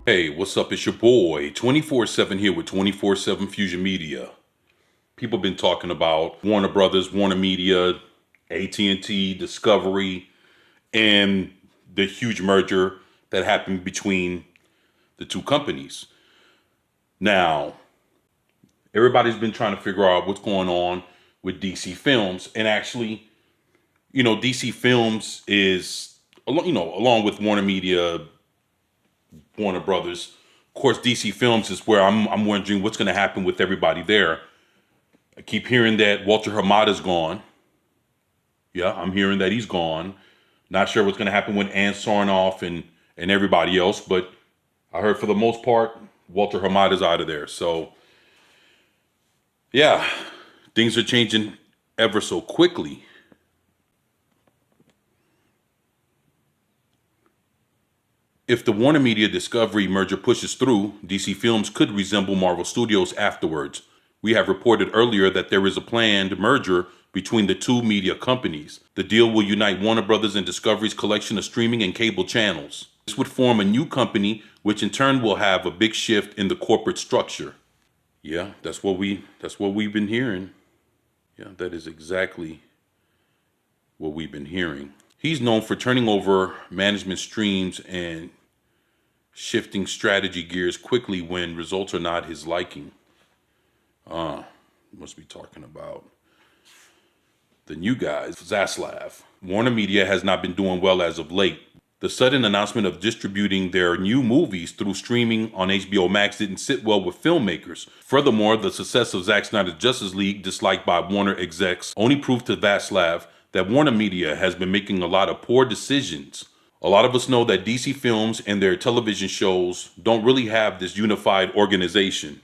Hey, what's up? It's your boy, 24/7 here with 24/7 Fusion Media. People been talking about Warner Brothers, Warner Media, AT&T, Discovery, and the huge merger that happened between the two companies. Now, everybody's been trying to figure out what's going on with DC Films, and actually, DC Films is, along with Warner Media, Warner Brothers. Of course, DC Films is where I'm wondering what's going to happen with everybody there. I keep hearing that Walter Hamada's gone. Yeah, I'm hearing that he's gone. Not sure what's going to happen with Ann Sarnoff and everybody else, but I heard for the most part, Walter Hamada's out of there. So, yeah, things are changing ever so quickly. If the Warner Media Discovery merger pushes through, DC Films could resemble Marvel Studios afterwards. We have reported earlier that there is a planned merger between the two media companies. The deal will unite Warner Brothers and Discovery's collection of streaming and cable channels. This would form a new company, which in turn will have a big shift in the corporate structure. Yeah, that's what we've been hearing. Yeah, that is exactly what we've been hearing. He's known for turning over management streams and shifting strategy gears quickly when results are not his liking. Must be talking about the new guys, Zaslav. Warner Media has not been doing well as of late. The sudden announcement of distributing their new movies through streaming on HBO Max didn't sit well with filmmakers. Furthermore, the success of Zack Snyder's Justice League, disliked by Warner execs, only proved to Vaslav that Warner Media has been making a lot of poor decisions. A lot of us know that DC Films and their television shows don't really have this unified organization.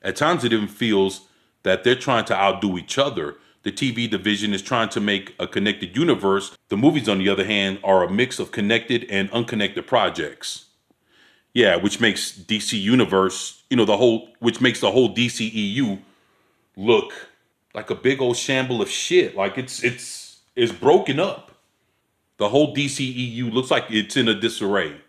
At times it even feels that they're trying to outdo each other. The TV division is trying to make a connected universe. The movies, on the other hand, are a mix of connected and unconnected projects. Yeah, which makes DC Universe, which makes the whole DCEU look like a big old shamble of shit. Like it's broken up. The whole DCEU looks like it's in a disarray.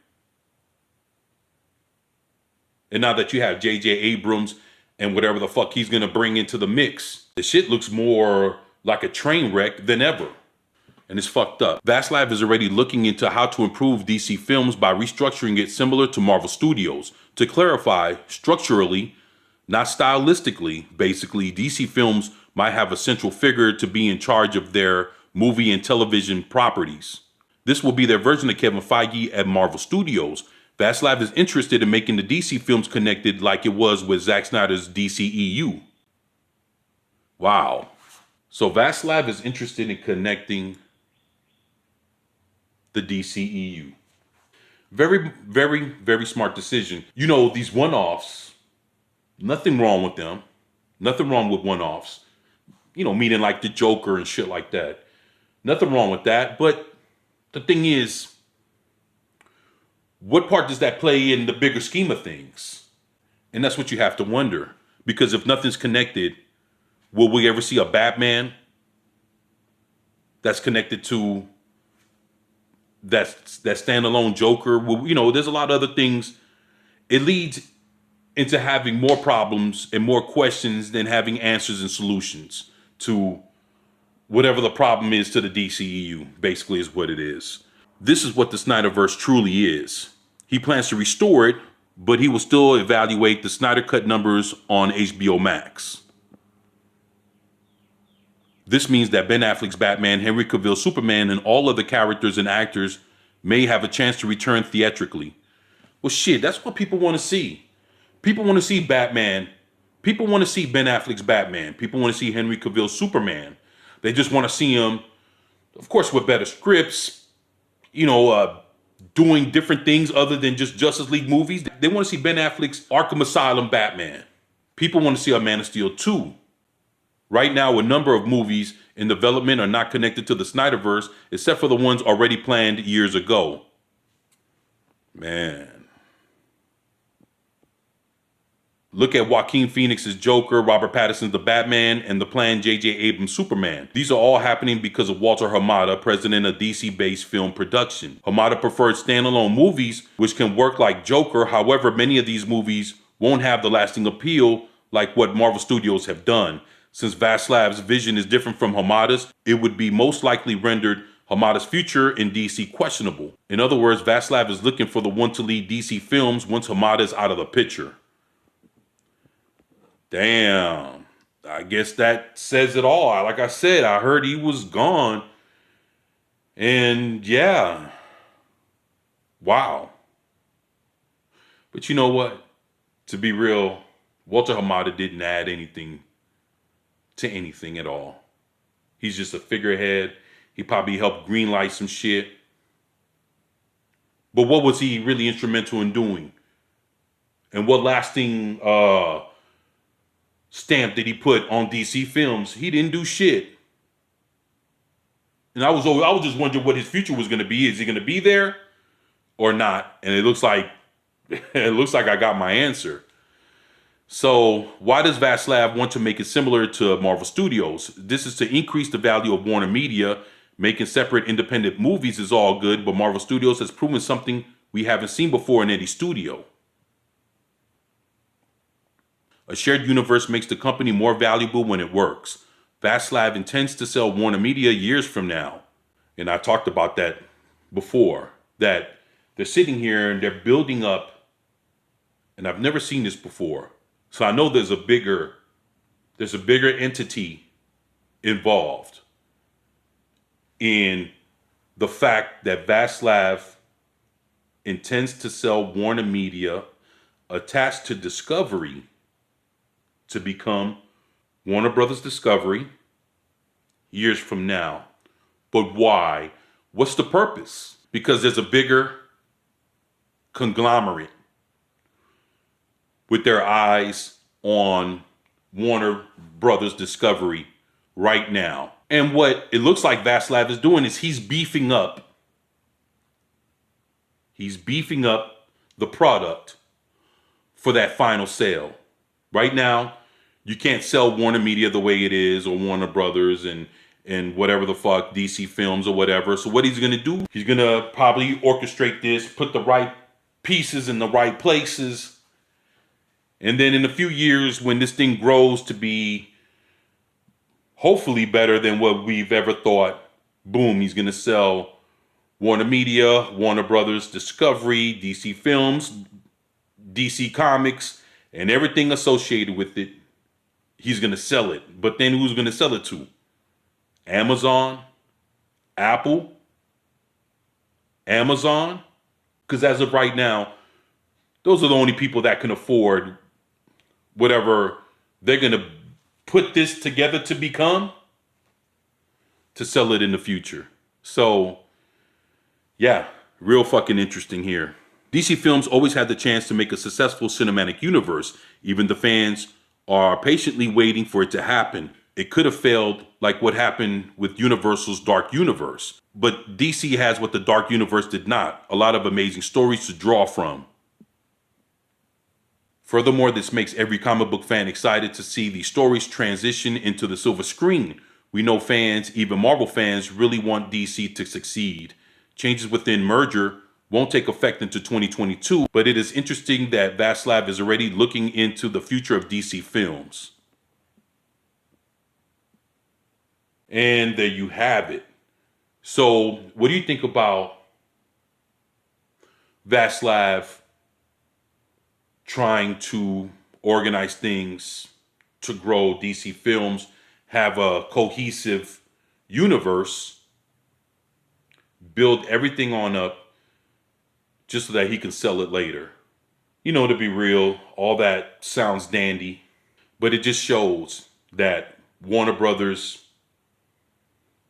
And now that you have J.J. Abrams and whatever the fuck he's gonna bring into the mix, the shit looks more like a train wreck than ever. And it's fucked up. Vaslav is already looking into how to improve DC Films by restructuring it similar to Marvel Studios. To clarify, structurally, not stylistically, basically, DC Films might have a central figure to be in charge of their movie and television properties. This will be their version of Kevin Feige at Marvel Studios. Vaslav is interested in making the DC films connected like it was with Zack Snyder's DCEU. Wow. So Vaslav is interested in connecting the DCEU. Very, very, very smart decision. These one-offs, nothing wrong with them. Nothing wrong with one-offs. Meaning like the Joker and shit like that. Nothing wrong with that. But the thing is, what part does that play in the bigger scheme of things? And that's what you have to wonder. Because if nothing's connected, will we ever see a Batman that's connected to that standalone Joker? Well, there's a lot of other things. It leads into having more problems and more questions than having answers and solutions to whatever the problem is to the DCEU, basically is what it is. This is what the Snyderverse truly is. He plans to restore it, but he will still evaluate the Snyder Cut numbers on HBO Max. This means that Ben Affleck's Batman, Henry Cavill's Superman, and all other characters and actors may have a chance to return theatrically. Well, shit, that's what people want to see. People want to see Batman. People want to see Ben Affleck's Batman. People want to see Henry Cavill's Superman. They just want to see him, of course, with better scripts, doing different things other than just Justice League movies. They want to see Ben Affleck's Arkham Asylum Batman. People want to see a Man of Steel 2. Right now, a number of movies in development are not connected to the Snyderverse, except for the ones already planned years ago. Man. Look at Joaquin Phoenix's Joker, Robert Pattinson's The Batman, and the planned J.J. Abrams' Superman. These are all happening because of Walter Hamada, president of DC-based film production. Hamada preferred standalone movies, which can work like Joker. However, many of these movies won't have the lasting appeal like what Marvel Studios have done. Since Vaslav's vision is different from Hamada's, it would be most likely rendered Hamada's future in DC questionable. In other words, Vaslav is looking for the one to lead DC films once Hamada is out of the picture. Damn. I guess that says it all. Like I said, I heard he was gone. And yeah. Wow. But you know what? To be real, Walter Hamada didn't add anything to anything at all. He's just a figurehead. He probably helped greenlight some shit. But what was he really instrumental in doing? And what lasting stamp did he put on DC films? He didn't do shit. And I was just wondering what his future was going to be. Is he going to be there or not? And it looks like I got my answer. So why does Vaslav want to make it similar to Marvel Studios? This is to increase the value of Warner Media. Making separate independent movies is all good, but Marvel Studios has proven something we haven't seen before in any studio. A shared universe makes the company more valuable when it works. Vaslav intends to sell Warner Media years from now. And I talked about that before, that they're sitting here and they're building up, and I've never seen this before. So I know there's a bigger entity involved in the fact that Vaslav intends to sell Warner Media attached to Discovery to become Warner Brothers Discovery years from now. But why? What's the purpose? Because there's a bigger conglomerate with their eyes on Warner Brothers Discovery right now. And what it looks like Vaslav is doing is he's beefing up the product for that final sale. Right now, you can't sell Warner Media the way it is, or Warner Brothers and whatever the fuck, DC Films or whatever. So what he's going to do, he's going to probably orchestrate this, put the right pieces in the right places. And then in a few years, when this thing grows to be hopefully better than what we've ever thought, boom, he's going to sell Warner Media, Warner Brothers Discovery, DC Films, DC Comics, and everything associated with it. He's going to sell it. But then who's going to sell it to? Amazon? Apple? Amazon? Because as of right now, those are the only people that can afford whatever they're going to put this together to become, to sell it in the future. So, yeah, real fucking interesting here. DC Films always had the chance to make a successful cinematic universe. Even the fans are patiently waiting for it to happen. It could have failed like what happened with Universal's Dark Universe. But DC has what the Dark Universe did not. A lot of amazing stories to draw from. Furthermore, this makes every comic book fan excited to see these stories transition into the silver screen. We know fans, even Marvel fans, really want DC to succeed. Changes within merger won't take effect until 2022, but it is interesting that Vaslav is already looking into the future of DC Films. And there you have it. So, what do you think about Vaslav trying to organize things to grow DC Films, have a cohesive universe, build everything on up just so that he can sell it later? You know, to be real, all that sounds dandy, but it just shows that Warner Brothers,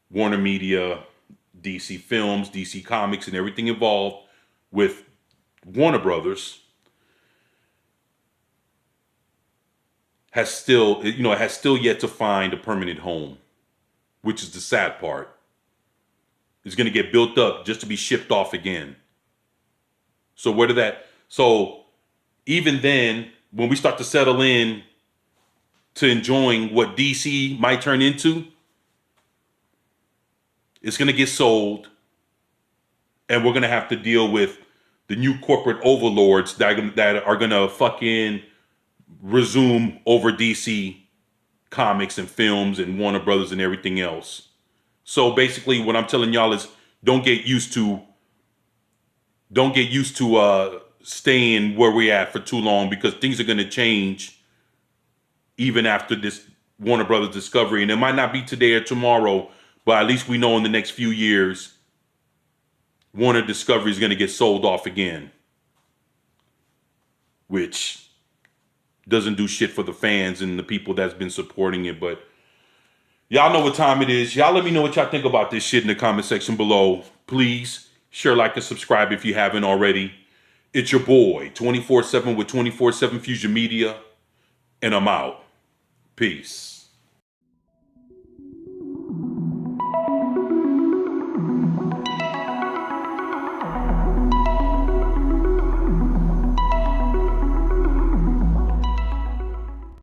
Warner Media, DC Films, DC Comics, and everything involved with Warner Brothers has still yet to find a permanent home, which is the sad part. It's going to get built up just to be shipped off again. So even then, when we start to settle in to enjoying what DC might turn into, it's going to get sold, and we're going to have to deal with the new corporate overlords that are going to fucking resume over DC comics and films and Warner Brothers and everything else. So basically what I'm telling y'all is don't get used to staying where we're at for too long, because things are going to change even after this Warner Brothers discovery. And it might not be today or tomorrow, but at least we know in the next few years, Warner Discovery is going to get sold off again, which doesn't do shit for the fans and the people that's been supporting it. But y'all know what time it is. Y'all let me know what y'all think about this shit in the comment section below. Please share, like, and subscribe if you haven't already. It's your boy, 24/7 with 24/7 Fusion Media, and I'm out. Peace.